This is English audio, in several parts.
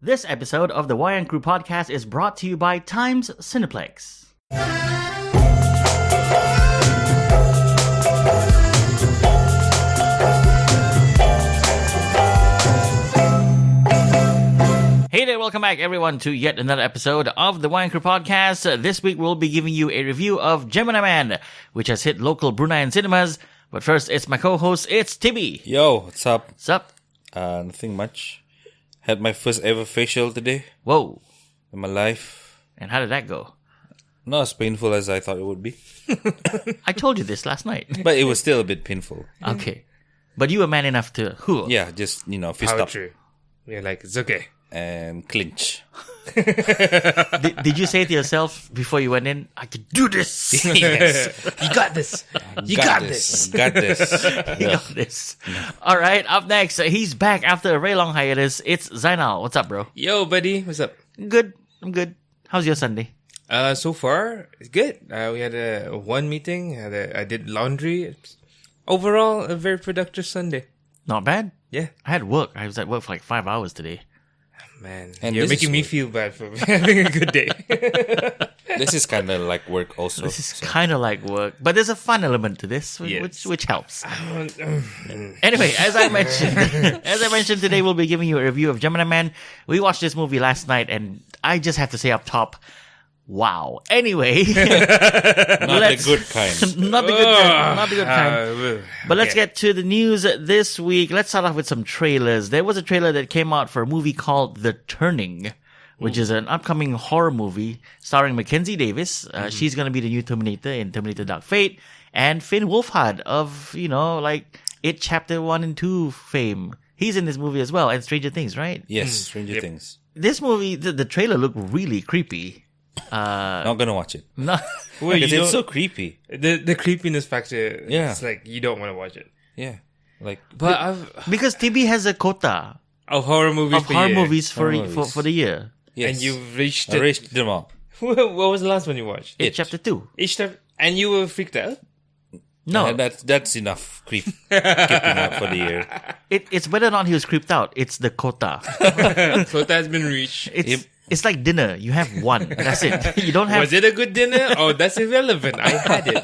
This episode of the Wayang Crew podcast is brought to you by Times Cineplex. Hey there, welcome back everyone to yet another episode of the Wayang Crew podcast. This week we'll be giving you a review of Gemini Man, which has hit local Bruneian cinemas. But first, it's my co-host, it's Tibby. Yo, what's up? What's up? Nothing much. Had my first ever facial today Whoa. in my life. And how did that go? Not as painful as I thought it would be, I told you this last night. but it was still a bit painful. Okay. But you were man enough to... Yeah, just, fist up True. You're like, it's okay. and clinch. Did you say to yourself before you went in, I can do this? Yes. You got this. You got this. Got this. You got this. All right, up next, he's back after a very long hiatus. It's Zainal. What's up, bro? Yo, buddy. What's up? Good. I'm good. How's your Sunday? So far, it's good. We had one meeting. I did laundry. Overall, a very productive Sunday. Not bad. Yeah. I had work. I was at work for like 5 hours today. Man, And you're this making is me work. feel bad for having a good day. This is kind of like work also. This is kind of like work, but there's a fun element to this, Yes. which helps. Anyway, as I mentioned, today we'll be giving you a review of Gemini Man. We watched this movie last night, and I just have to say up top, wow. Anyway, Not the good kind. not the good kind. But let's get to the news this week. Let's start off with some trailers. There was a trailer that came out for a movie called The Turning, which is an upcoming horror movie starring Mackenzie Davis. She's going to be the new Terminator in Terminator Dark Fate. And Finn Wolfhard of, It Chapter 1 and 2 fame. He's in this movie as well. And Stranger Things, right? Yes, Stranger Things. This movie, the trailer looked really creepy. Not gonna watch it. No, Wait, Because you it's don't- so creepy. the creepiness factor. Yeah. It's like you don't want to watch it. Yeah. Like, But I've because TB has a quota horror movies of for horror you. movies for Horror movies. the year. yes. And you've reached I it. raised them all. What was the last one you watched? It Chapter 2. Each time, and you were freaked out. No, Yeah, that's enough keeping up for the year. it's whether or not he was creeped out. It's the quota. So that's been reached. It's like dinner. You have one. That's it. You don't have. Was it a good dinner? Oh, that's irrelevant. I had it.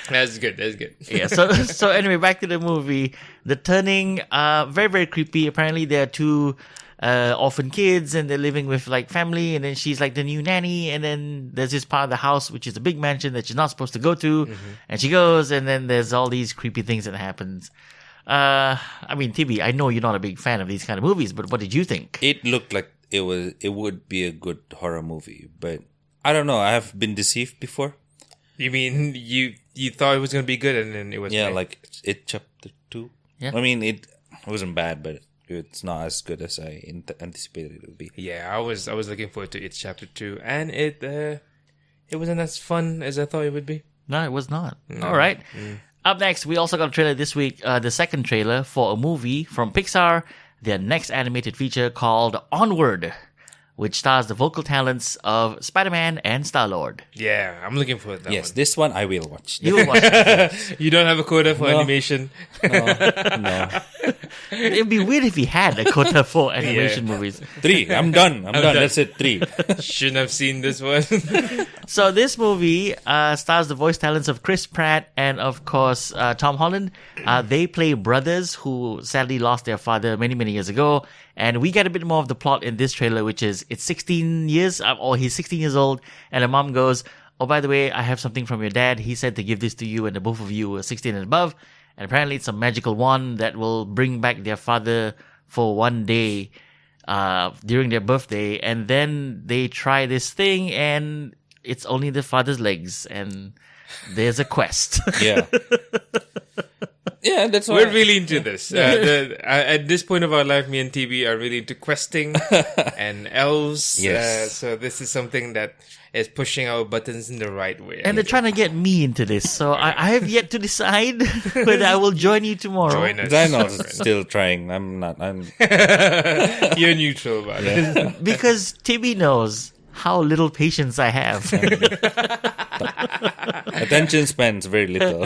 That's good. That's good. Yeah. So anyway, back to the movie. The Turning. Very very creepy. Apparently there are two orphan kids and they're living with like family, and then she's like the new nanny, and then there's this part of the house which is a big mansion that she's not supposed to go to, and she goes, and then there's all these creepy things that happens. I mean, TB, I know you're not a big fan of these kind of movies, but what did you think? It looked like it would be a good horror movie, but I don't know. I have been deceived before. You mean you thought it was gonna be good and then it was Yeah, bad? like It Chapter 2. Yeah. I mean, it wasn't bad, but it's not as good as I anticipated it would be. Yeah, I was looking forward to It's Chapter 2, and it wasn't as fun as I thought it would be. No, it was not. All right. Up next, we also got a trailer this week, the second trailer for a movie from Pixar, their next animated feature called Onward, which stars the vocal talents of Spider-Man and Star-Lord. Yeah, I'm looking forward to that Yes, one. this one I will watch. You will watch it. You don't have a quota for animation. No. It'd be weird if he had a quota for animation movies. 3. I'm done. I'm done. That's it. 3. Shouldn't have seen this one. So this movie stars the voice talents of Chris Pratt and, of course, Tom Holland. They play brothers who sadly lost their father many, many years ago. And we get a bit more of the plot in this trailer, which is it's 16 years, or he's 16 years old, and the mom goes, oh, by the way, I have something from your dad. He said to give this to you, and the both of you are 16 and above. And apparently it's a magical wand that will bring back their father for one day during their birthday. And then they try this thing, and it's only the father's legs, and there's a quest. Yeah. Yeah, that's why. We're really into this. At this point of our life, me and TB are really into questing and elves. Yes. So this is something that is pushing our buttons in the right way. And they're trying to get me into this. So I have yet to decide whether I will join you tomorrow. Join us. Zainal's still trying. I'm not. You're neutral about it. Because Timmy knows how little patience I have. Attention spans very little.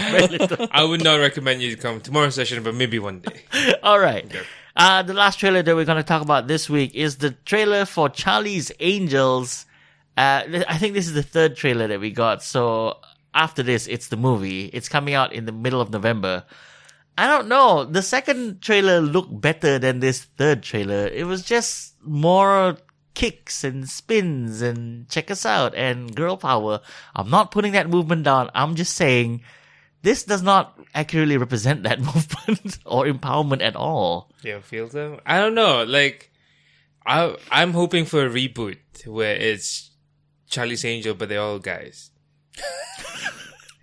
I would not recommend you to come tomorrow's session, but maybe one day. All right. The last trailer that we're going to talk about this week is the trailer for Charlie's Angels. I think this is the third trailer that we got. So after this, it's the movie. It's coming out in the middle of November. I don't know. The second trailer looked better than this third trailer. It was just more kicks and spins and check us out and girl power. I'm not putting that movement down. I'm just saying this does not accurately represent that movement or empowerment at all. Yeah, feel them. I don't know. Like, I'm hoping for a reboot where it's Charlie's Angel, but they're all guys.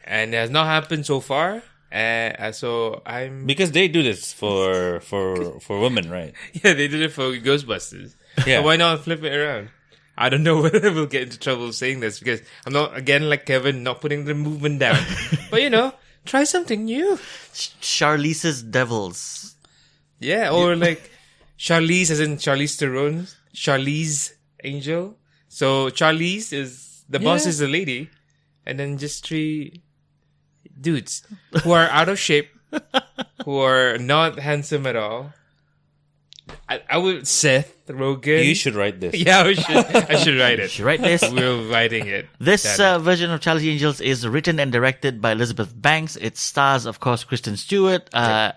And it has not happened so far. So I'm Because they do this for women, right? yeah, they did it for Ghostbusters. Yeah. So why not flip it around? I don't know whether we'll get into trouble saying this because I'm not, again, like Kevin, not putting the movement down. But try something new. Charlize's Devils. Yeah, or like Charlize as in Charlize Theron. Charlize Angel. So Charlize is the boss is a lady, and then just 3 dudes who are out of shape, who are not handsome at all. I would Seth Rogen. You should write this. Yeah, I should write it. You should write this. We're writing it. This version of Charlie's Angels is written and directed by Elizabeth Banks. It stars, of course, Kristen Stewart, Ella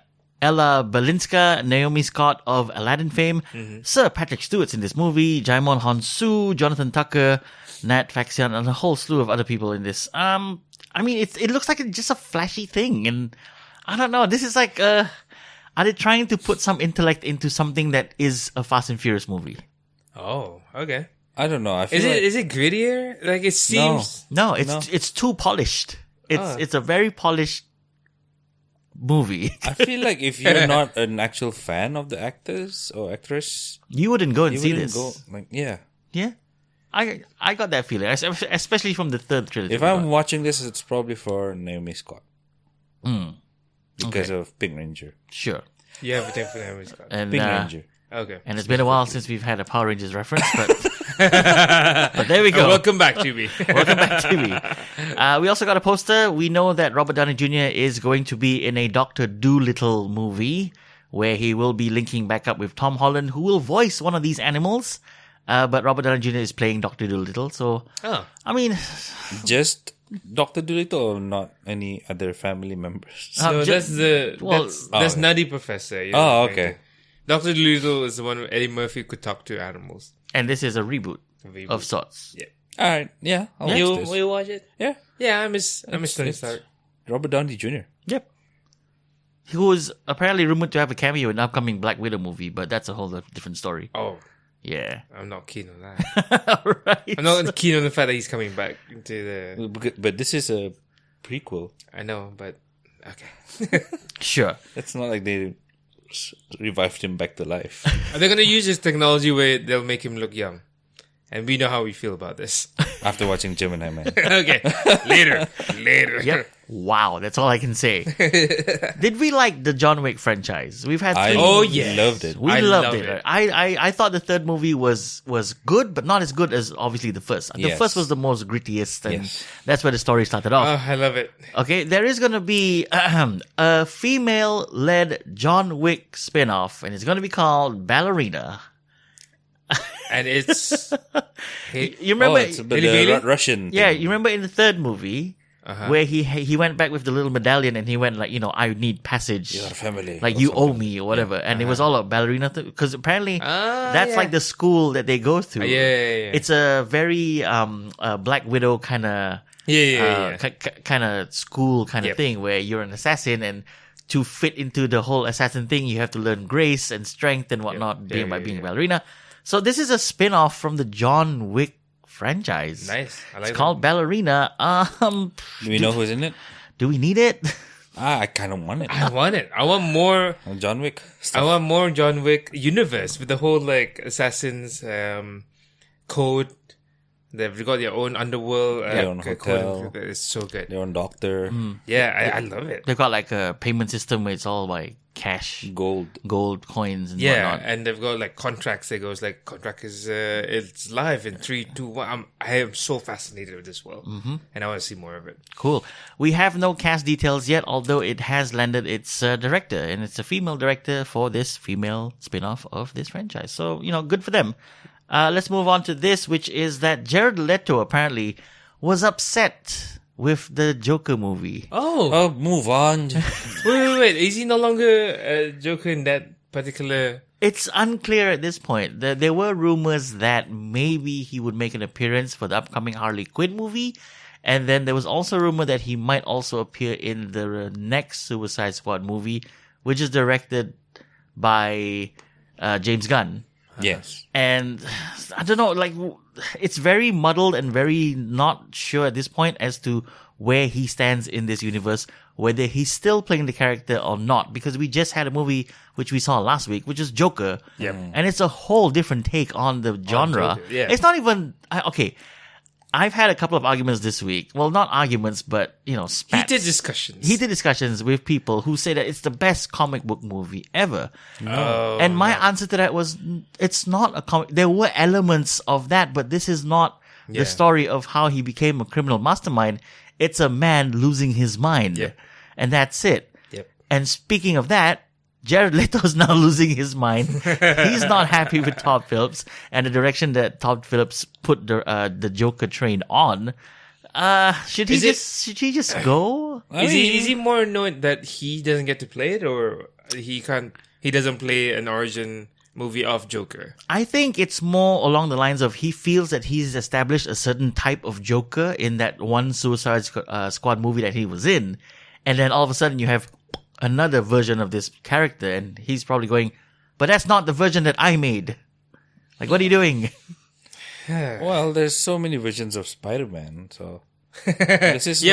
Balinska, Naomi Scott of Aladdin fame, Sir Patrick Stewart's in this movie, Jaimon Honsoo, Jonathan Tucker, Nat Faxion, and a whole slew of other people in this. I mean, it looks like it's just a flashy thing, and I don't know. This is like, are they trying to put some intellect into something that is a Fast and Furious movie? Oh, okay. I don't know. I feel Is it grittier? Like it seems. No, it's too polished. It's a very polished movie. I feel like if you're not an actual fan of the actors or actress, You wouldn't go and you see wouldn't this. go. Like, yeah. Yeah. I got that feeling, especially from the third trailer. If I'm watching this, it's probably for Naomi Scott because of Pink Ranger. Sure. You have a thing for them, Scott. And Pink Ranger. Okay. and it's been a while since we've had a Power Rangers reference, but but there we go. Welcome back, Juby. Welcome back, Timmy. We also got a poster. We know that Robert Downey Jr. is going to be in a Dr. Dolittle movie where he will be linking back up with Tom Holland, who will voice one of these animals. But Robert Downey Jr. is playing Dr. Dolittle. So, I mean, Just Dr. Dolittle or not any other family members? So just- that's Nutty Professor. Oh, okay. Dr. Dolittle is the one where Eddie Murphy could talk to animals. and this is a reboot of sorts. Yeah. All right. Yeah. I'll watch You this. will you watch it? Yeah. Yeah, I miss Tony it's- Stark. Robert Downey Jr. Yep. Who is apparently rumored to have a cameo in the upcoming Black Widow movie, but that's a whole different story. Oh, Yeah. I'm not keen on that. Right. I'm not keen on the fact that he's coming back into the. But this is a prequel. I know, but okay. Sure. It's not like they revived him back to life. Are they gonna use this technology where they'll make him look young? And we know how we feel about this. After watching Gemini Man. Okay, later. Yep. Wow, that's all I can say. Did we like the John Wick franchise? We've had I three. loved it. We I loved love it. it. I thought the third movie was good, but not as good as obviously the first. The Yes. first was the most grittiest, and Yes. that's where the story started off. I love it. Okay, there is going to be a female-led John Wick spin-off, and it's going to be called Ballerina. And it's You remember? Oh, it's about Billy the Bailey? Russian Yeah, thing. you remember in the third movie where he went back with the little medallion and he went like, I need passage. Your family. Like or you something. owe me or whatever, and it was all a ballerina because apparently that's yeah. like the school that they go through. Yeah. It's a very Black Widow kind of Yeah. kind of school kind of Yep. thing where you're an assassin, and to fit into the whole assassin thing, you have to learn grace and strength and whatnot being a ballerina. So this is a spin-off from the John Wick franchise. Nice. I like It's called Ballerina. Do we know who's in it? Do we need it? I kind of want it. I want it. I want more. John Wick I stuff. want more John Wick universe with the whole like assassins code, They've got their own underworld. Their own hotel. It's so good. Their own doctor. Yeah, I love it. They've got like a payment system where it's all like cash, gold coins, and Yeah, whatnot. and they've got like contracts. That goes like contract is it's live in 3, 2, 1. I am so fascinated with this world, and I want to see more of it. Cool. We have no cast details yet, although it has landed its director, and it's a female director for this female spin-off of this franchise. So, good for them. Let's move on to this, which is that Jared Leto apparently was upset with the Joker movie. Oh, Move on. wait. Is he no longer a Joker in that particular? It's unclear at this point. There were rumors that maybe he would make an appearance for the upcoming Harley Quinn movie. And then there was also a rumor that he might also appear in the next Suicide Squad movie, which is directed by James Gunn. Yes. And I don't know, like, it's very muddled and very not sure at this point as to where he stands in this universe, whether he's still playing the character or not, because we just had a movie which we saw last week, which is Joker. Yep. And it's a whole different take on the genre. Joker, yeah. It's not even, okay, I've had a couple of arguments this week. Well, not arguments, but, spats. Heated discussions with people who say that it's the best comic book movie ever. No. And my answer to that was, it's not a comic. There were elements of that, but this is not the story of how he became a criminal mastermind. It's a man losing his mind. Yep. And that's it. Yep. And speaking of that, Jared Leto's now losing his mind. He's not happy with Todd Phillips and the direction that Todd Phillips put the Joker train on. Should he just go? Is he more annoyed that he doesn't get to play it, or he doesn't play an origin movie of Joker? I think it's more along the lines of he feels that he's established a certain type of Joker in that one Suicide Squad movie that he was in. And then all of a sudden you have another version of this character, and he's probably going, but that's not the version that I made. Like, what are you doing? Well, there's so many versions of Spider-Man, so this is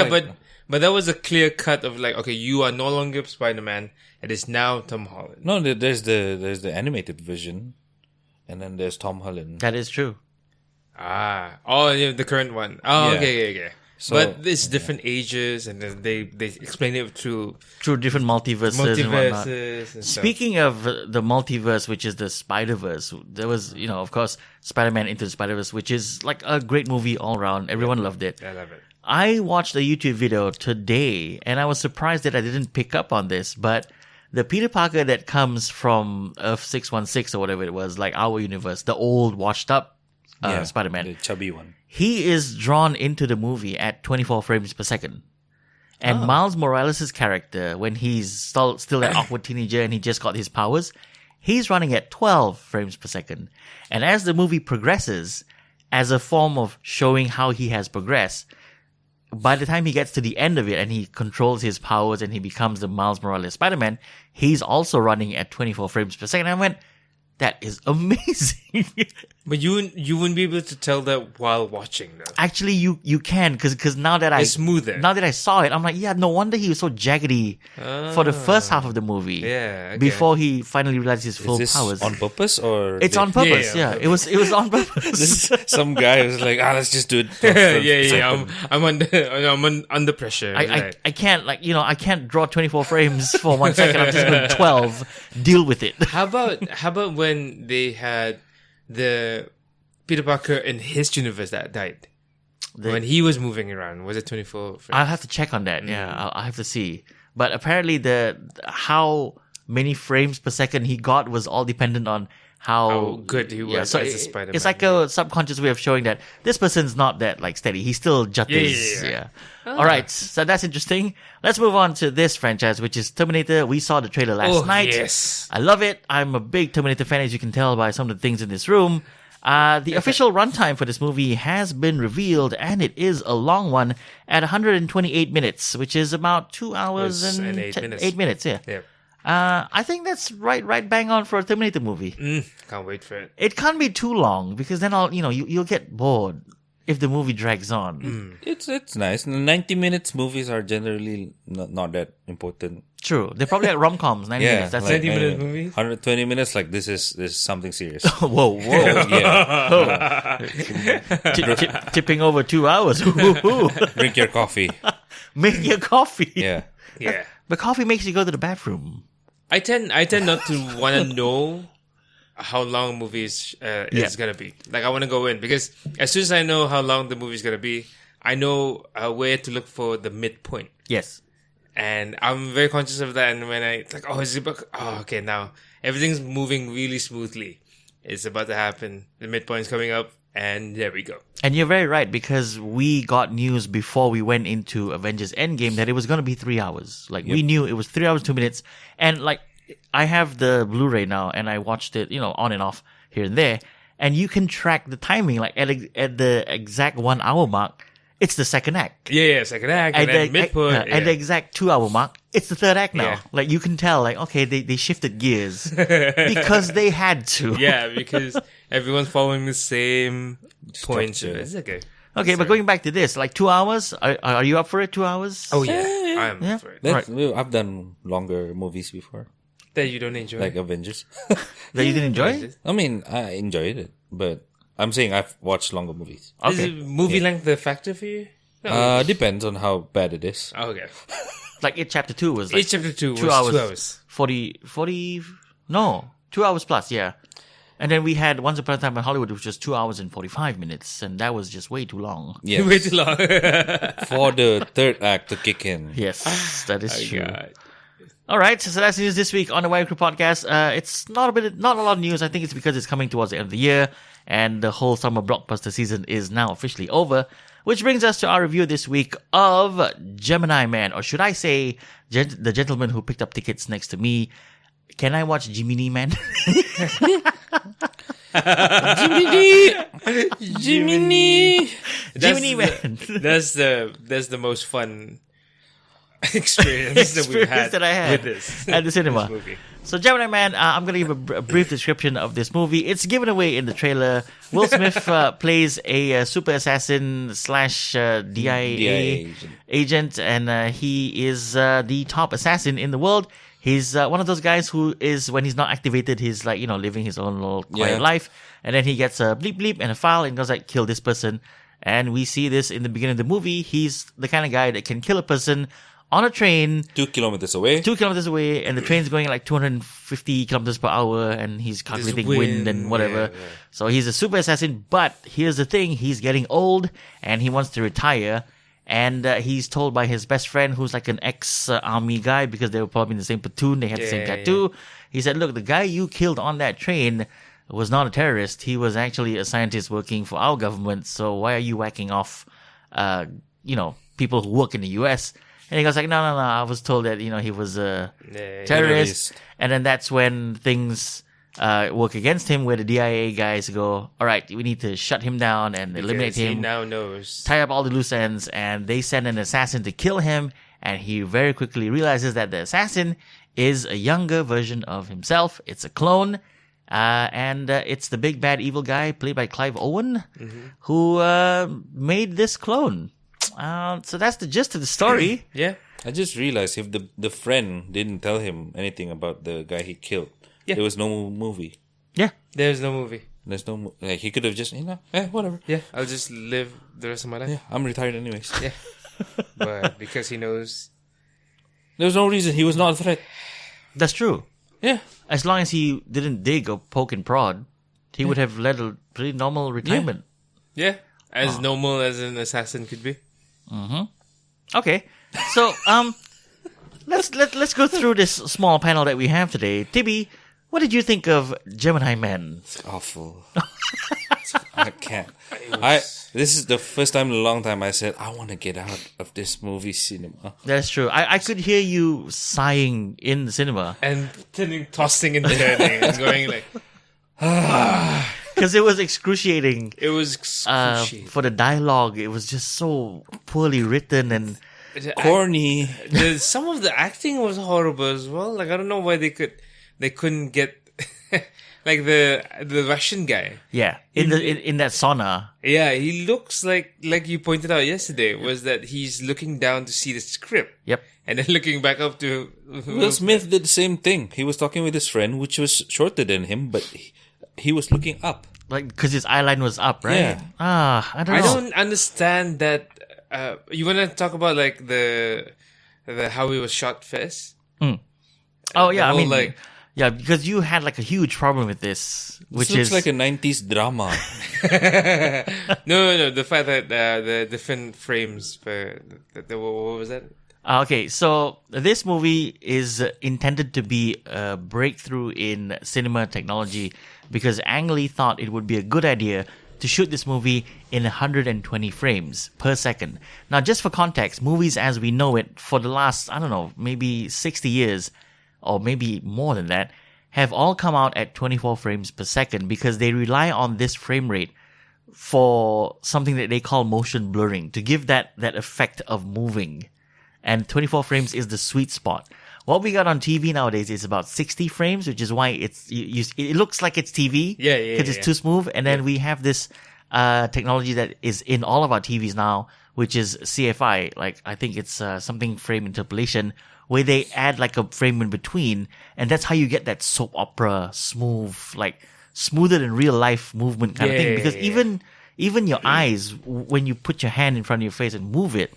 but that was a clear cut of like, okay, you are no longer Spider-Man. It is now Tom Holland. No, there's the animated version, and then there's Tom Holland. That is true. The current one. Oh, Yeah. okay. So, but it's different ages, and then they explain it through different multiverses and whatnot. and stuff. Speaking of the multiverse, which is the Spider-Verse, there was, of course, Spider-Man Into the Spider-Verse, which is like a great movie all around. Everyone loved it. I love it. I watched a YouTube video today, and I was surprised that I didn't pick up on this, but the Peter Parker that comes from Earth 616 or whatever it was, like our universe, the old washed up Spider-Man. The chubby one. He is drawn into the movie at 24 frames per second. And Miles Morales' character, when he's still that awkward teenager and he just got his powers, he's running at 12 frames per second. And as the movie progresses, as a form of showing how he has progressed, by the time he gets to the end of it and he controls his powers and he becomes the Miles Morales Spider-Man, he's also running at 24 frames per second. And I went, that is amazing. But you wouldn't be able to tell that while watching, though. Actually, you can, because now that It's smoother. Now that I saw it, I'm like, yeah, no wonder he was so jaggedy for the first half of the movie. Yeah, okay. Before he finally realized his full Is this powers. on purpose or It's on purpose. Yeah. It was on purpose. This is some guy who's like, let's just do it. I'm under pressure. I can't I can't draw 24 frames for 1 second. I'm just going 12. Deal with it. How about when they had the Peter Parker in his universe that died? When he was moving around, was it 24 frames? I'll have to check on that. Yeah, I'll have to see. But apparently how many frames per second he got was all dependent on how good he was as a Spider-Man. It's like a subconscious way of showing that this person's not that like steady. He's still jutters. Yeah. All right. So that's interesting. Let's move on to this franchise, which is Terminator. We saw the trailer last night. Yes. I love it. I'm a big Terminator fan, as you can tell by some of the things in this room. The official runtime for this movie has been revealed, and it is a long one at 128 minutes, which is about 2 hours and 8 minutes. Yeah. Yeah. I think that's right bang on for a Terminator movie. Can't wait for it. It can't be too long because then you'll get bored. if the movie drags on. It's nice. 90 minutes movies are generally not that important. True. They're probably like rom-coms, 90 minutes. That's like 90-minute movies? 120 minutes, like this is something serious. Whoa. Yeah. Tipping over 2 hours. Drink your coffee. Make your coffee. Yeah. Yeah. But coffee makes you go to the bathroom. I tend not to want to know how long a movie is gonna be. Like, I want to go in because as soon as I know how long the movie is gonna be, I know where to look for the midpoint. Yes. And I'm very conscious of that. And when it's like, oh, is it about, okay, now everything's moving really smoothly. It's about to happen. The midpoint's coming up, and there we go. And you're very right, because we got news before we went into Avengers Endgame that it was going to be 3 hours. Like, we knew it was 3 hours, 2 minutes. And, like, I have the Blu-ray now, and I watched it, on and off here and there. And you can track the timing, like, at the exact 1 hour mark, it's the second act. Yeah, second act, and then midpoint. At the exact 2 hour mark, it's the third act now. Yeah. Like, you can tell, like, okay, they shifted gears because they had to. Yeah, because everyone's following the same points. It's okay. Okay, but going back to this, like 2 hours, are you up for it? 2 hours? Oh, yeah. I am Yeah. for it. I've done longer movies before, That you don't enjoy. like Avengers. That you didn't enjoy? I mean, I enjoyed it, but I'm saying I've watched longer movies. Is it movie length the factor for you? No. Depends on how bad it is. Oh, okay. Like It Chapter 2 was like Each chapter 2 was 2 hours. 2 hours. 40, no, 2 hours plus, yeah. And then we had Once Upon a Time in Hollywood, which was 2 hours and 45 minutes, and that was just way too long. Yes. Way too long. For the third act to kick in. Yes, that is true. God. All right, so that's news this week on the Wayang Crew podcast. It's not a lot of news. I think it's because it's coming towards the end of the year, and the whole summer blockbuster season is now officially over. Which brings us to our review this week of Gemini Man, or should I say, the gentleman who picked up tickets next to me. Can I watch Gemini Man? Gemini Man. That's the most fun experience that we've had that I had with this at the cinema. this movie. So Gemini Man, I'm going to give a brief description of this movie. It's given away in the trailer. Will Smith plays a super assassin / DIA agent, and he is the top assassin in the world. He's one of those guys who is, when he's not activated, he's like, living his own little quiet life. And then he gets a bleep bleep and a file and goes like, kill this person. And we see this in the beginning of the movie. He's the kind of guy that can kill a person on a train 2 kilometers away. 2 kilometers away, and the train's going like 250 kilometers per hour, and he's calculating wind and whatever. Yeah. So he's a super assassin, but here's the thing, he's getting old, and he wants to retire, and he's told by his best friend, who's like an ex-army guy, because they were probably in the same platoon, they had the same tattoo. He said, look, the guy you killed on that train was not a terrorist. He was actually a scientist working for our government, so why are you whacking off, people who work in the US? And he goes like, no, I was told that, he was a terrorist. And then that's when things work against him, where the DIA guys go, all right, we need to shut him down and eliminate him. He now knows. Tie up all the loose ends, and they send an assassin to kill him. And he very quickly realizes that the assassin is a younger version of himself. It's a clone. And it's the big bad evil guy played by Clive Owen, who made this clone. So that's the gist of the story. Yeah. I just realized if the friend didn't tell him anything about the guy he killed, there was no movie. Yeah. There's no movie. There's no like he could have just whatever. Yeah. I'll just live the rest of my life. Yeah, I'm retired anyways. Yeah. But because he knows, There's no reason he was not a threat. That's true. Yeah. As long as he didn't dig or poke and prod, he would have led a pretty normal retirement. yeah, as normal as an assassin could be. Okay. So, let's go through this small panel that we have today. Tibby, what did you think of Gemini Man? It's awful. I can't. This is the first time in a long time I said I want to get out of this movie cinema. That's true. I could hear you sighing in the cinema. And tossing and turning and going like, Because it was excruciating. it was excruciating. For the dialogue, it was just so poorly written and Corny. Some of the acting was horrible as well. Like, I don't know why they couldn't get like the Russian guy. Yeah, in that sauna. Yeah, he looks like you pointed out yesterday, was that he's looking down to see the script. Yep. And then looking back up to Will Smith did the same thing. He was talking with his friend, which was shorter than him, but he was looking up. Like, because his eyeline was up, right? Yeah. I don't know. I don't understand that. You want to talk about like the how it was shot first? Oh yeah, I whole, mean, like- yeah, because you had like a huge problem with this, which This looks is like a 90s drama. No. The fact that the different frames for what was that? okay. So this movie is intended to be a breakthrough in cinema technology because Ang Lee thought it would be a good idea to shoot this movie in 120 frames per second. Now, just for context, movies as we know it for the last, I don't know, maybe 60 years or maybe more than that, have all come out at 24 frames per second because they rely on this frame rate for something that they call motion blurring to give that effect of moving. And 24 frames is the sweet spot. What we got on TV nowadays is about 60 frames, which is why it looks like it's TV. Yeah. Because it's too smooth. And then we have this technology that is in all of our TVs now, which is CFI. Like, I think it's something frame interpolation, where they add like a frame in between. And that's how you get that soap opera smooth, like smoother than real life movement kind of thing. Because even your eyes, when you put your hand in front of your face and move it,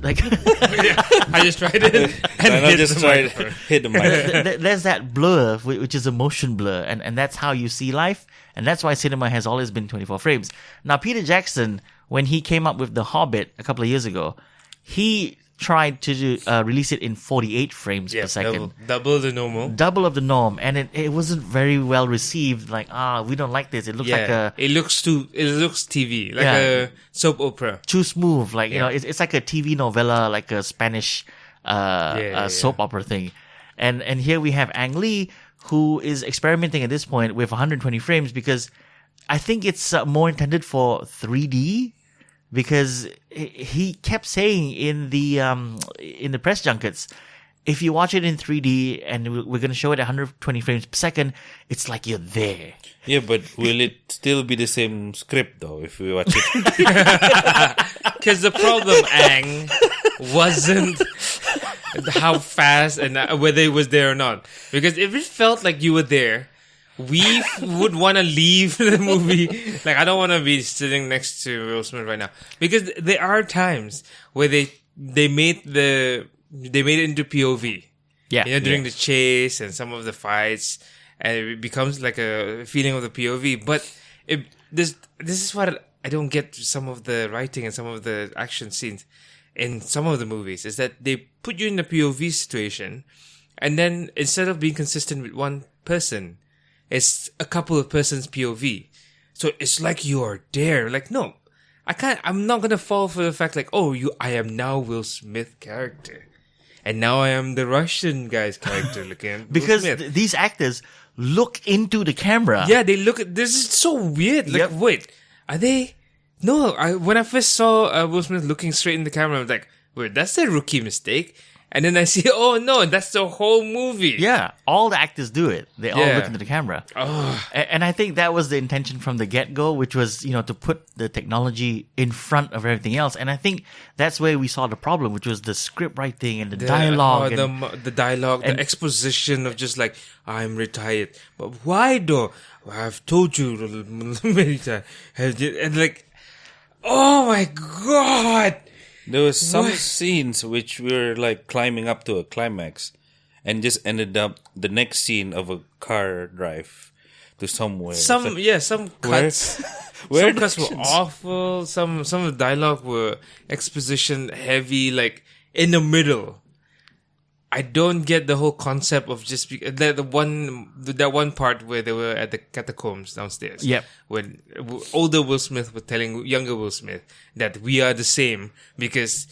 like I just tried it and I just tried to hit the mic. there's that blur, which is a motion blur, and that's how you see life, and that's why cinema has always been 24 frames. Now, Peter Jackson, when he came up with The Hobbit a couple of years ago, he tried to release it in 48 frames per second. Double the normal. Double of the norm, and it wasn't very well received. Like, we don't like this. It looks like it looks TV, like a soap opera. too smooth. Like, you know, it's like a TV novella, like a Spanish soap opera thing. And here we have Ang Lee, who is experimenting at this point with 120 frames because I think it's more intended for 3D. Because he kept saying in the press junkets, if you watch it in 3D and we're going to show it at 120 frames per second, it's like you're there. Yeah, but will it still be the same script though if we watch it? Because the problem, Ang, wasn't how fast and whether it was there or not. Because if it felt like you were there, we would want to leave the movie. Like, I don't want to be sitting next to Will Smith right now, because there are times where they made it into POV. Yeah, during the chase and some of the fights, and it becomes like a feeling of the POV. But this is what I don't get to some of the writing and some of the action scenes in some of the movies, is that they put you in a POV situation, and then instead of being consistent with one person, it's a couple of persons POV. So it's like you're there. Like, no, I'm not gonna fall for the fact like, I am now Will Smith character. And now I am the Russian guy's character looking at because Will Smith. these actors look into the camera. Yeah, they look at, this is so weird. Like, wait, are they? No, when I first saw Will Smith looking straight in the camera, I was like, wait, that's a rookie mistake. And then I see, oh no, that's the whole movie. Yeah, all the actors do it. They all look into the camera. Oh. And I think that was the intention from the get-go, which was, to put the technology in front of everything else. And I think that's where we saw the problem, which was the script writing and the dialogue. The dialogue, the exposition of just like, I'm retired. But why though? Well, I've told you many times. And like, oh my God. There was some scenes which were like climbing up to a climax and just ended up the next scene of a car drive to somewhere. Some cuts. Some cuts were awful. Some of the dialogue were exposition heavy, like in the middle. I don't get the whole concept of just that one part where they were at the catacombs downstairs. Yep. When older Will Smith was telling younger Will Smith that we are the same, because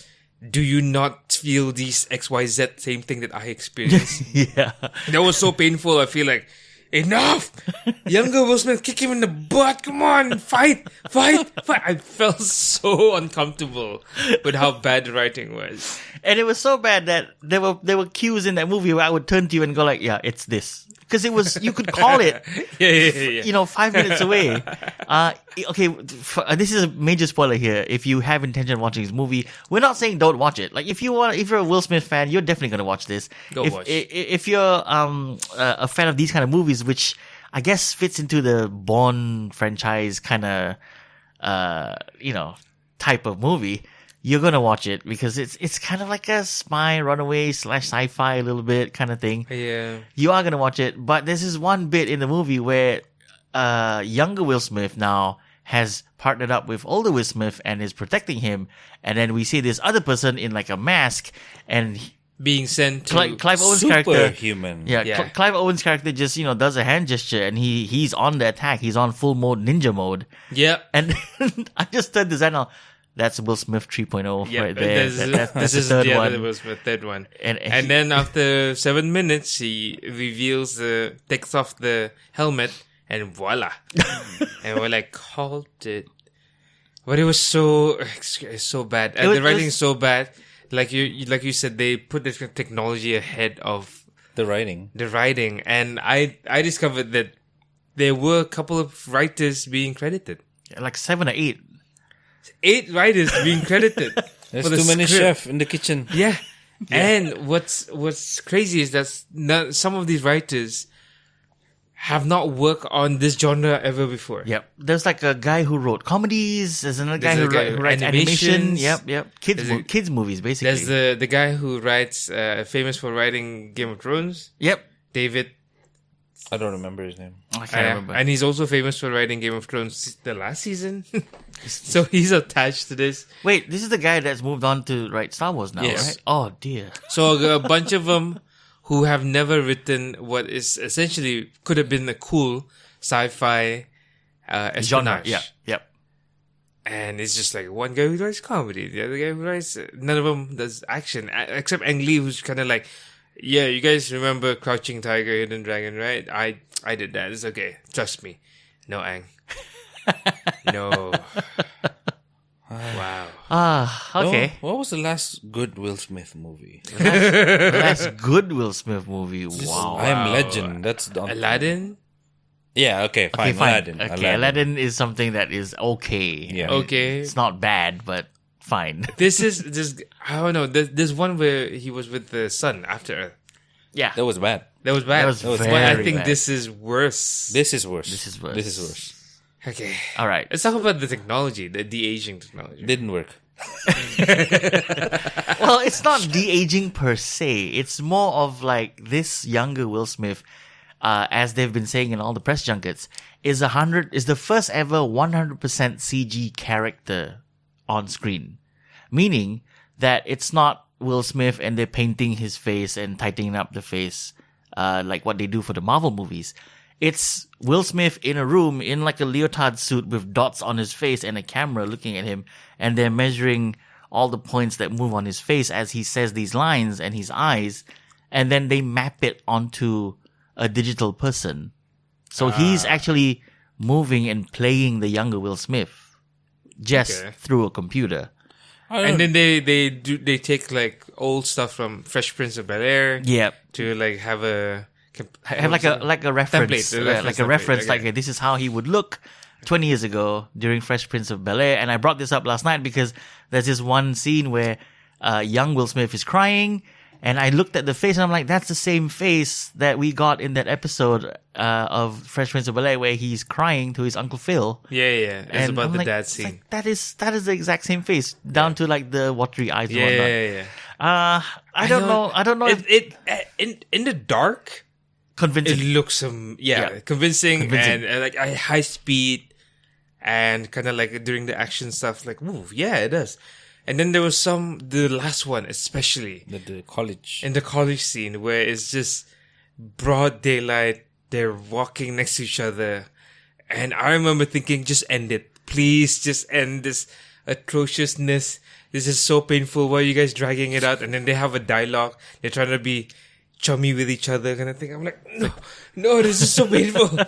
do you not feel these XYZ same thing that I experienced? Yeah. That was so painful. I feel like, enough! Younger Will Smith, kick him in the butt. Come on, fight. I felt so uncomfortable with how bad the writing was. And it was so bad that there were cues in that movie where I would turn to you and go like, yeah, it's this. because it was, you could call it, Yeah. 5 minutes away. Okay, this is a major spoiler here. If you have intention of watching this movie, we're not saying don't watch it. Like, if you're a Will Smith fan, you're definitely gonna watch this. If you're a fan of these kind of movies, which I guess fits into the Bourne franchise kind of, type of movie, you're gonna watch it because it's kind of like a spy runaway / sci-fi a little bit kind of thing. Yeah. You are gonna watch it, but there's this one bit in the movie where younger Will Smith now has partnered up with older Will Smith and is protecting him, and then we see this other person in like a mask and Being sent to Clive Owen's character. Superhuman. Yeah. Clive Owen's character just does a hand gesture and he's on the attack. He's on full mode ninja mode. Yeah. And I just turned this out. That's Will Smith 3.0 right there. That's the third one. That was the third one. And then after 7 minutes, he takes off the helmet, and voila. And we're like, called it. But it was so bad. And the writing is so bad. Like you said, they put this technology ahead of The writing. And I discovered that there were a couple of writers being credited. like 7 or 8. 8 writers being credited. There's for the too many script. chefs in the kitchen. Yeah. And what's crazy is that some of these writers have not worked on this genre ever before. Yep. There's like a guy who wrote comedies. There's another guy who writes animation. animations. Yep. Kids movies, basically. There's the guy who writes, famous for writing Game of Thrones. Yep. David. I don't remember his name. I can't remember. And he's also famous for writing Game of Thrones the last season. So he's attached to this. Wait, this is the guy that's moved on to write Star Wars now, Yes. right? Oh, dear. So a bunch of them who have never written what is essentially could have been a cool sci-fi espionage. Genre. Yeah. Yep. And it's just like one guy who writes comedy, the other guy who writes. None of them does action, except Ang Lee, who's kind of like, yeah, you guys remember Crouching Tiger, Hidden Dragon, right? I did that. It's okay. Trust me. No, Ang. No. Wow. Okay. What was the last good Will Smith movie? Last good Will Smith movie. Wow. I Am Legend. That's the Aladdin? Yeah, okay, fine. Okay, fine. Aladdin. Okay, Aladdin is something that is okay. Yeah. Okay. It's not bad, but fine. This is just, I don't know. There's one where he was with the sun after Earth. Yeah. That was bad. That was bad. That was but very I think bad. this is worse. This is worse. This is worse. This is worse. Okay. All right. Let's talk about the technology, the de-aging technology. Didn't work. Well, it's not de-aging per se. It's more of like this younger Will Smith, as they've been saying in all the press junkets, is the first ever 100% CG character on screen. Meaning that it's not Will Smith and they're painting his face and tightening up the face, like what they do for the Marvel movies. It's Will Smith in a room in like a leotard suit with dots on his face and a camera looking at him, and they're measuring all the points that move on his face as he says these lines and his eyes, and then they map it onto a digital person. So he's actually moving and playing the younger Will Smith just through a computer. And then they take like old stuff from Fresh Prince of Bel-Air Yep. to like have Like a reference, Template, like a template, reference, okay. like this is how he would look 20 years ago during Fresh Prince of Bel-Air. And I brought this up last night because there's this one scene where young Will Smith is crying, and I looked at the face and I'm like, that's the same face that we got in that episode of Fresh Prince of Bel-Air where he's crying to his Uncle Phil. Yeah. It's And about I'm the like, dad it's scene. like, that is the exact same face, down to like the watery eyes and Yeah, whatnot. yeah. I don't know if In the dark, convincing. it looks convincing Convincing. and like high speed and kind of like during the action stuff, like, ooh, yeah, it does. And then there was the last one especially The college. in the college scene where it's just broad daylight, they're walking next to each other, and I remember thinking, just end it, please, just end this atrociousness. This is so painful. Why are you guys dragging it out? And then they have a dialogue, they're trying to be chummy with each other kind of thing. I'm like, no, this is so painful.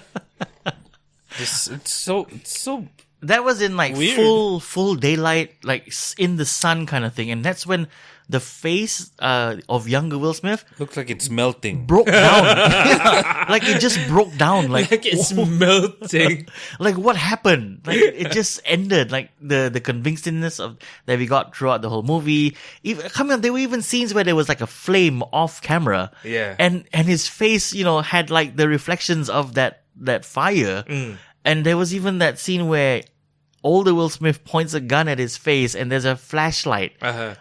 It's so That was in like Weird. full daylight, like in the sun kind of thing. And that's when the face of younger Will Smith Looks like it's melting. broke down. Like it just broke down. Like it's melting. like what happened? Like it just ended. Like the convincingness of that we got throughout the whole movie. Even, come on, there were even scenes where there was like a flame off camera. Yeah. And his face, had like the reflections of that fire. And there was even that scene where older Will Smith points a gun at his face and there's a flashlight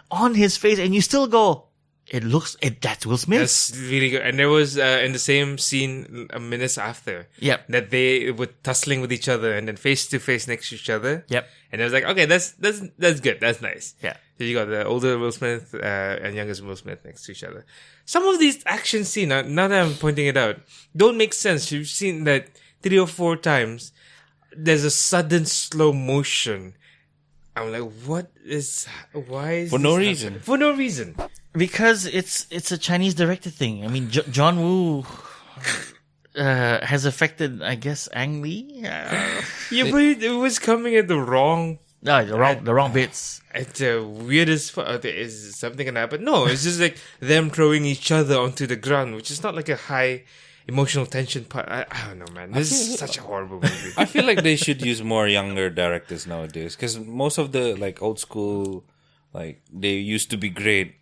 on his face, and you still go, that's Will Smith. That's really good. And there was in the same scene minutes after. Yep. That they were tussling with each other and then face to face next to each other. Yep. And I was like, okay, that's good. That's nice. Yeah. So you got the older Will Smith and youngest Will Smith next to each other. Some of these action scenes, now that I'm pointing it out, don't make sense. You've seen that 3 or 4 times. There's a sudden slow motion. I'm like, why is For no reason. For no reason. Because it's a Chinese directed thing. I mean, John Woo has affected, I guess, Ang Lee. Yeah, but it was coming at the wrong... No, the wrong bits. At the weirdest... Is something gonna happen? No, it's just like them throwing each other onto the ground, which is not like a high emotional tension part. I don't know, man. This is such a horrible movie. I feel like they should use more younger directors nowadays, because most of the like old school, like they used to be great.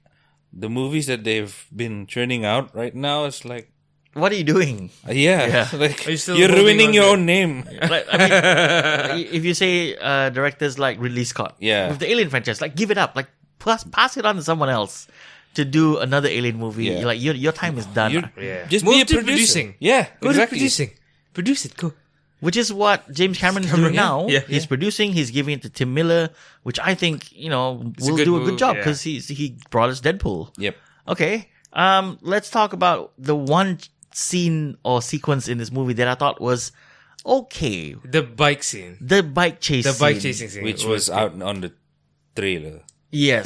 The movies that they've been churning out right now is like, What are you doing? yeah. Like Are you still you're holding ruining on your to own name. Like, I mean, if you say directors like Ridley Scott, Yeah. with the Alien franchise, like give it up, like pass it on to someone else to do another Alien movie. Yeah. Like your time is done. Yeah. Just Move be a to producer. producing. Yeah, Go exactly. to producing. Produce it. Go. Which is what James Cameron is doing yeah. now. Yeah. He's producing. He's giving it to Tim Miller, which I think will good do a move, good job yeah. because he brought us Deadpool. Yep. Okay. Let's talk about the one scene or sequence in this movie that I thought was okay. The bike scene. The bike chase. The bike scene. chasing scene. Which was out on the trailer. Yes.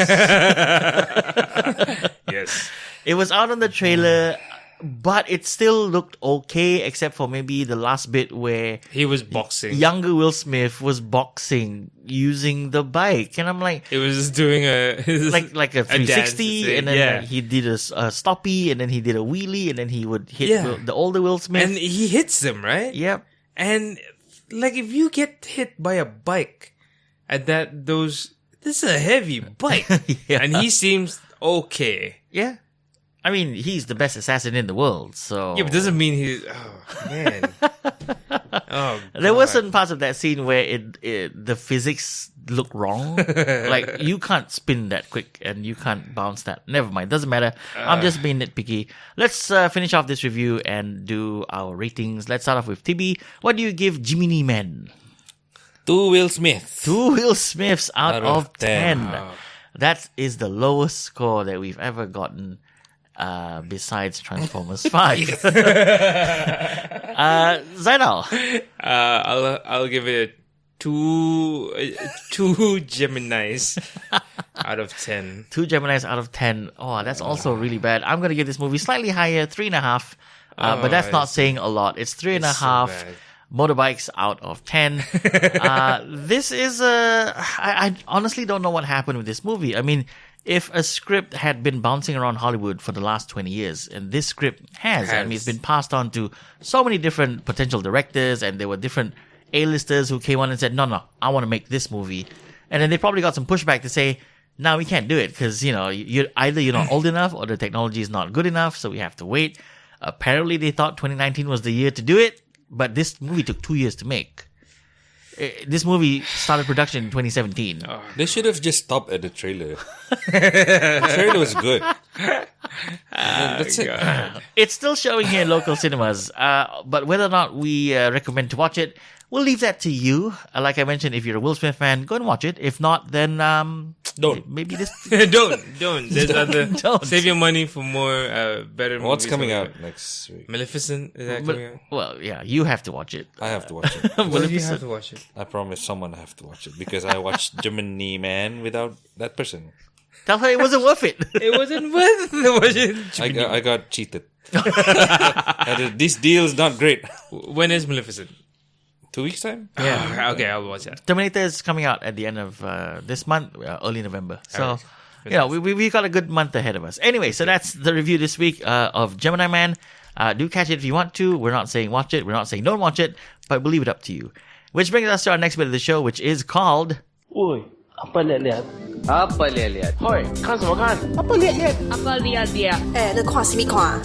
Yes. It was out on the trailer, but it still looked okay, except for maybe the last bit where He was boxing. younger Will Smith was boxing using the bike, and I'm like, It was doing a like a 360, thing, and then yeah. like, he did a stoppie, and then he did a wheelie, and then he would hit Yeah. the older Will Smith. and he hits them, right? Yep. And like if you get hit by a bike at this is a heavy bike. Yeah. And he seems okay. Yeah. I mean, he's the best assassin in the world, so... Yeah, but doesn't mean oh man. Oh, There were God. certain parts of that scene where the physics look wrong. Like, you can't spin that quick and you can't bounce that. Never mind. Doesn't matter. I'm just being nitpicky. Let's finish off this review and do our ratings. Let's start off with Tibi. What do you give Gemini Man? 2 Will Smith. 2 Will Smiths out of 10. 10. That is the lowest score that we've ever gotten. Besides Transformers 5. Zainal. I'll give it two Geminis out of 10. 2 Geminis out of 10. Oh, that's also really bad. I'm going to give this movie slightly higher, 3.5. But that's not saying a lot. It's 3.5 bad. motorbikes out of 10. This is I honestly don't know what happened with this movie. I mean, if a script had been bouncing around Hollywood for the last 20 years, and this script has. I mean, it's been passed on to so many different potential directors, and there were different A-listers who came on and said, no, I want to make this movie. And then they probably got some pushback to say, no, we can't do it because, you're not old enough or the technology is not good enough, so we have to wait. Apparently, they thought 2019 was the year to do it, but this movie took 2 years to make. This movie started production in 2017. They should have just stopped at the trailer. The trailer was good. That's it. It's still showing here in local cinemas, but whether or not we recommend to watch it, we'll leave that to you. Like I mentioned, if you're a Will Smith fan, go and watch it. If not, then Don't. Maybe this. Don't. There's other. Don't. Save your money for more better movies. What's coming out next week? Maleficent? Is that coming out? Well, yeah, you have to watch it. I have to watch it. Well, you have to watch it. I promise someone have to watch it because I watched Gemini Man without that person. Tell her it wasn't worth it. It wasn't worth it. I got cheated. This deal is not great. When is Maleficent? 2 weeks time. Yeah. Okay, I'll watch that. Terminator is coming out at the end of this month, early November. So, Alright. we got a good month ahead of us. Anyway, so that's the review this week of Gemini Man. Do catch it if you want to. We're not saying watch it. We're not saying don't watch it, but we'll leave it up to you. Which brings us to our next bit of the show, which is called... Oi, apa liat-liat? Apa liat-liat? Hoi, 看什么看？ apa liat-liat? 阿烈烈，你看什么看？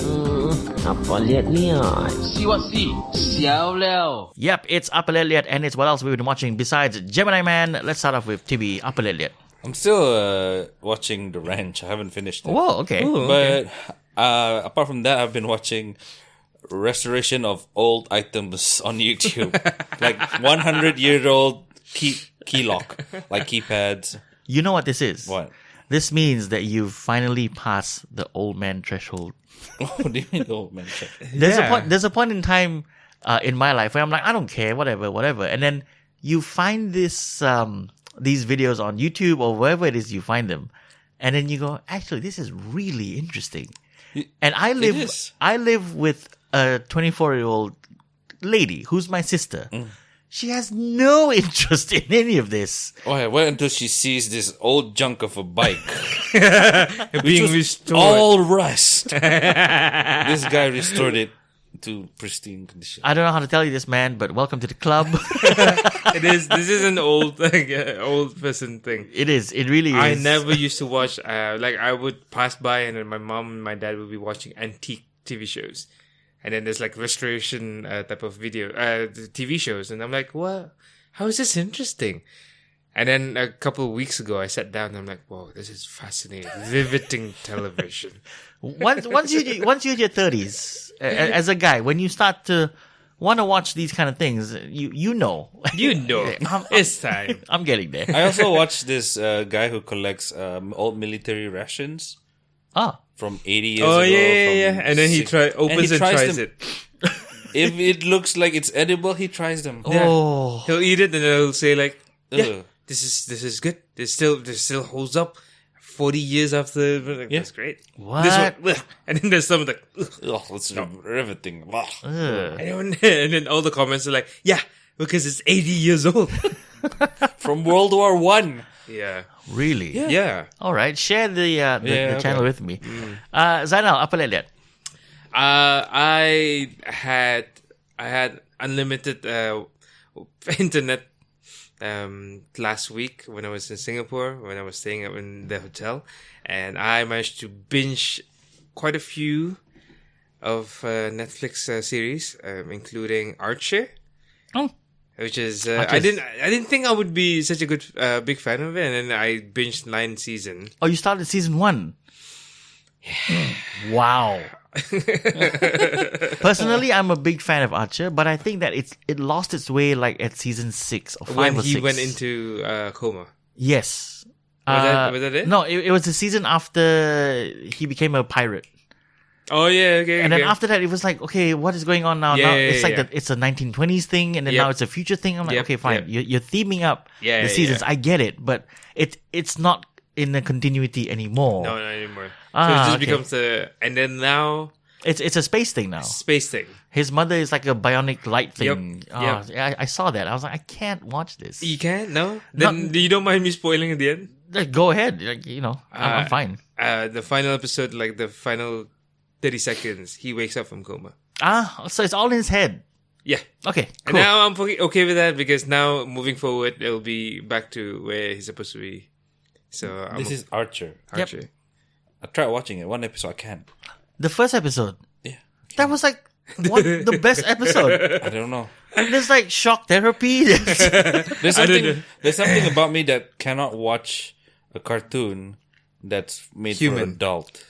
apa liat-liat? See what see? 笑了。 Yep, it's Liat Liat, and it's what else we've been watching besides Gemini Man. Let's start off with Tibi, Liat Liat. I'm still watching The Ranch. I haven't finished it. Whoa, okay. But apart from that, I've been watching restoration of old items on YouTube. Like 100-year-old key lock, like keypads. You know what this is? What? This means that you've finally passed the old man threshold. What do you mean old man? There's a point in time in my life where I'm like, I don't care, whatever. And then you find this these videos on YouTube or wherever it is you find them, and then you go, actually, this is really interesting. And I live with a 24-year-old lady who's my sister. She has no interest in any of this. Oh, yeah, wait until she sees this old junk of a bike. Being restored. All rust. This guy restored it to pristine condition. I don't know how to tell you this, man, but welcome to the club. It is. This is an old, old person thing. It is. It really is. I never used to watch. I would pass by, and then my mom and my dad would be watching antique TV shows, and then there's like restoration type of TV shows, and I'm like, what? How is this interesting? And then a couple of weeks ago, I sat down and I'm like, whoa, this is fascinating, riveting television. Once you're in your 30s, as a guy, when you start to want to watch these kind of things, you know. You know, it's time. I'm getting there. I also watched this guy who collects old military rations from 80 years ago. Oh, yeah. And then he opens and tries them. it. If it looks like it's edible, he tries them. Oh. He'll eat it and then he'll say like, yeah, Ugh. this is good. This still holds up 40 years after. Like, Yeah. That's great. What? This one, ugh. And then there's some like, ugh. Oh, it's riveting. Ugh. Ugh. And then all the comments are like, yeah, because it's 80 years old. From World War One. Yeah. Really? Yeah. All right. Share the okay. channel with me. Zainal, apa liat? I had unlimited internet last week when I was in Singapore, when I was staying up in the hotel, and I managed to binge quite a few of Netflix series, including Archer. Oh. Which is Archer's- I didn't think I would be such a good big fan of it, and then I binged 9 seasons. Oh, you started season 1. Wow. Personally, I'm a big fan of Archer, but I think that it lost its way like at season 6 or 5 When or 6. he went into coma. Yes. Was that it? No, it was the season after he became a pirate. Oh yeah, okay. And then okay. after that, it was like, okay, what is going on now? Yeah, now yeah, it's like yeah. it's a 1920s thing, and then Yep. now it's a future thing. I'm like, Yep, okay, fine. yep. You're theming up Yeah, the yeah, seasons. yeah. I get it, but it's not in the continuity anymore. No, not anymore. So Ah, it just okay. becomes and then now It's a space thing now. space thing. His mother is like a bionic light thing. Yep. I saw that. I was like, I can't watch this. You can't? No? Then you don't mind me spoiling at the end? Like, go ahead. Like, I'm fine. The final episode, like the final 30 seconds, he wakes up from coma. So it's all in his head. Yeah. Okay, And cool. now I'm okay with that because now moving forward, it'll be back to where he's supposed to be. So This is Archer. Archer. I tried watching it. One episode I can't. The first episode. Yeah. That was like the best episode. I don't know. There's like shock therapy. There's I don't something. know. There's something about me that cannot watch a cartoon that's made for Human. adult.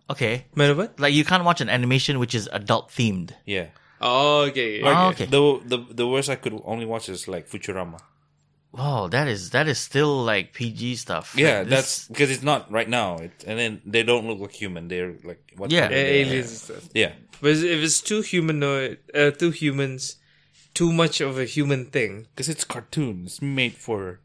Okay. Matter what? Like you can't watch an animation which is adult themed. Yeah. Oh, okay. Like, okay. The worst I could only watch is like Futurama. Oh, that is still like PG stuff. Yeah, Like, that's because it's not right now. And then they don't look like human. They're like what? Yeah. color they are. Aliens and stuff. Yeah. But if it's too humans, too much of a human thing, Because it's cartoon. It's made for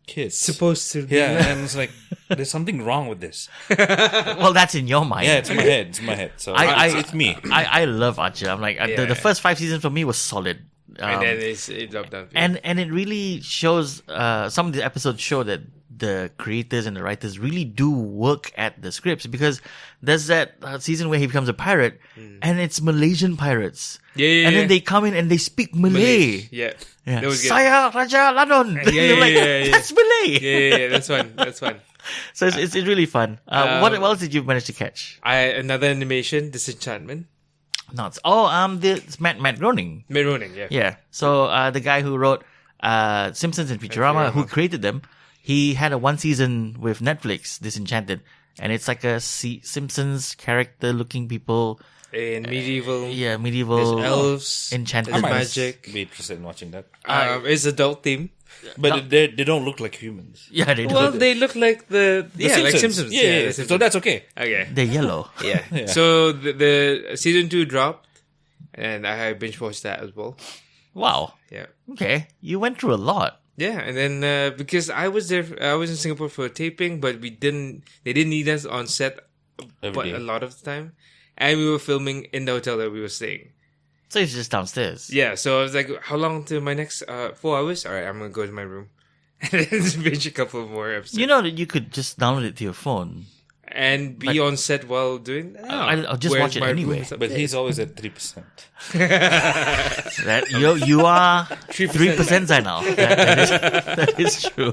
kids. supposed to be. Yeah, and it's like there's something wrong with this. well, that's in your mind. Yeah, it's in my head. It's in my head. So I- it's me. I love Archer. I'm like the Yeah. first 5 seasons for me was solid. and then it dropped down. And it really shows, some of the episodes show that the creators and the writers really do work at the scripts, because there's that season where he becomes a pirate and it's Malaysian pirates. And then they come in and they speak Malay. Yeah. Yeah. That was good. Saya Raja Ladon. That's Malay. Yeah. That's fun. That's fun. So it's really fun. What else did you manage to catch? Another animation, Disenchantment. Nuts. It's Matt Groening. Matt Groening, yeah. Yeah. So the guy who wrote Simpsons and Futurama, who created them, he had a one season with Netflix, Disenchanted, and it's like a Simpsons character-looking people. In medieval. Medieval. There's elves. Enchanted. There's magic. Be interested in watching that. It's adult theme. But they don't look like humans. Yeah, they do. Well, they look like the Simpsons. like Simpsons. Yeah. the So Simpsons. that's okay. Okay. They're yellow. Yeah. So the season 2 dropped, and I binge watched that as well. Wow. Yeah. Okay. You went through a lot. Yeah, and then because I was there, I was in Singapore for a taping, but they didn't need us on set Every day. a lot of the time, and we were filming in the hotel that we were staying. So it's just downstairs. Yeah, so I was like, how long to my next 4 hours? All right, I'm gonna go to my room and then binge a couple more episodes. You know that you could just download it to your phone. And be on set while doing that. I'll just Whereas watch it my room anyway. is up But there. he's always at 3%. That you are 3% Zainal. That is true.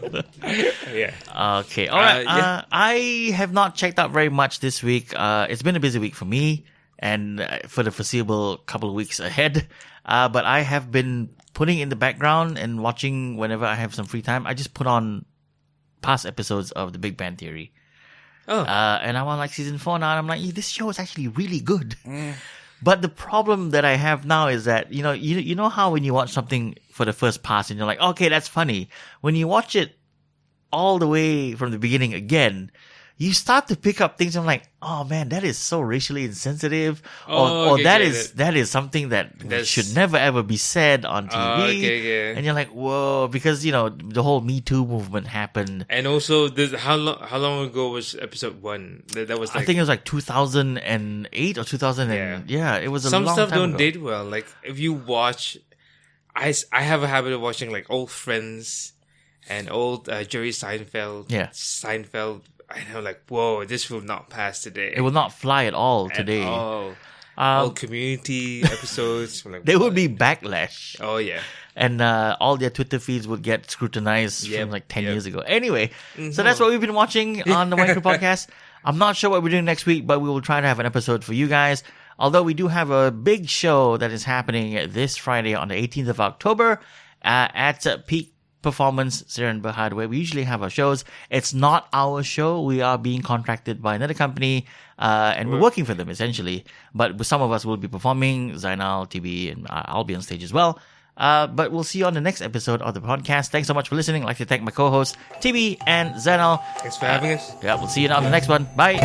Yeah. Okay. All right. Yeah. I have not checked out very much this week. It's been a busy week for me, and for the foreseeable couple of weeks ahead. But I have been putting in the background and watching whenever I have some free time. I just put on past episodes of The Big Bang Theory. Oh. And I'm on like season 4 now, and I'm like, this show is actually really good. But the problem that I have now is that, you know how when you watch something for the first pass and you're like, okay, that's funny. When you watch it all the way from the beginning again, you start to pick up things. I'm like, oh man, that is so racially insensitive, or that is something that should never ever be said on TV. And you're like, whoa, because the whole Me Too movement happened. And also, how long ago was episode 1? That was like, I think it was like 2008 or 2000. Yeah, it was a some long stuff time don't ago. date well. Like if you watch, I have a habit of watching like old Friends and old Jerry Seinfeld. Yeah. Seinfeld. I know, like, whoa, this will not pass today. It will not fly at all today. All Community episodes. Like, There would be backlash. Oh yeah. And all their Twitter feeds would get scrutinized Yep, from like 10 yep. years ago. Anyway, so that's what we've been watching on the Wayang Crew podcast. I'm not sure what we're doing next week, but we will try to have an episode for you guys. Although we do have a big show that is happening this Friday on the 18th of October at Peak Performance Siren Berhad, where we usually have our shows. It's not our show. We are being contracted by another company, and we're working for them essentially. But some of us will be performing, Zainal, TB, and I'll be on stage as well. But we'll see you on the next episode of the podcast. Thanks so much for listening. I'd like to thank my co-hosts, TB and Zainal. Thanks for having us. Yeah, we'll see you on the next one. Bye.